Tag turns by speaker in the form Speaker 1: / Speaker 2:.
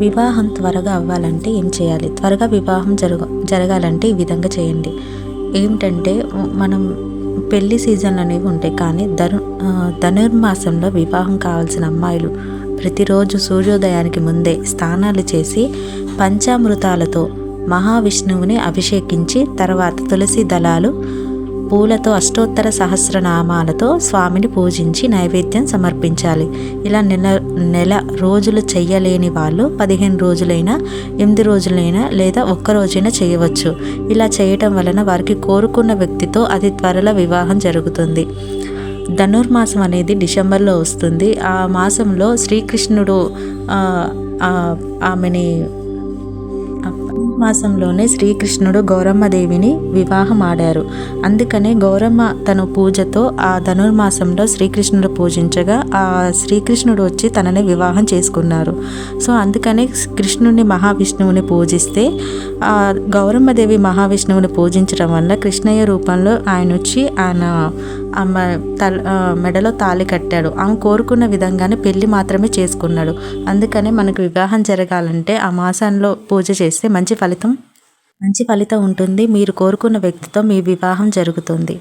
Speaker 1: వివాహం త్వరగా అవ్వాలంటే ఏం చేయాలి? త్వరగా వివాహం జరగాలంటే ఈ విధంగా చేయండి. ఏమిటంటే మనం పెళ్లి సీజన్లు అనేవి ఉంటాయి, కానీ ధనుర్మాసంలో వివాహం కావాల్సిన అమ్మాయిలు ప్రతిరోజు సూర్యోదయానికి ముందే స్నానాలు చేసి పంచామృతాలతో మహావిష్ణువుని అభిషేకించి తర్వాత తులసి దళాలు పూలతో అష్టోత్తర సహస్రనామాలతో స్వామిని పూజించి నైవేద్యం సమర్పించాలి. ఇలా నెల రోజులు చెయ్యలేని వాళ్ళు 15 రోజులైనా 8 రోజులైనా లేదా ఒక్కరోజైనా చేయవచ్చు. ఇలా చేయటం వలన వారికి కోరుకున్న వ్యక్తితో అతి త్వరలో వివాహం జరుగుతుంది. ధనుర్మాసం అనేది డిసెంబర్లో వస్తుంది. ఆ మాసంలో శ్రీకృష్ణుడు ఆమెని మాసంలోనే శ్రీకృష్ణుడు గౌరమ్మదేవిని వివాహం ఆడారు. అందుకనే గౌరమ్మ తన పూజతో ఆ ధనుర్మాసంలో శ్రీకృష్ణుడు పూజించగా ఆ శ్రీకృష్ణుడు వచ్చి తనని వివాహం చేసుకున్నారు. సో అందుకనే కృష్ణుడిని మహావిష్ణువుని పూజిస్తే ఆ గౌరమ్మదేవి మహావిష్ణువుని పూజించడం వల్ల కృష్ణయ్య రూపంలో ఆయన వచ్చి ఆమె మెడలో తాళి కట్టాడు. ఆమె కోరుకున్న విధంగానే పెళ్లి మాత్రమే చేసుకున్నాడు. అందుకనే మనకు వివాహం జరగాలంటే ఆ మాసంలో పూజ చేస్తే మంచి ఫలితం ఉంటుంది. మీరు కోరుకున్న వ్యక్తితో మీ వివాహం జరుగుతుంది.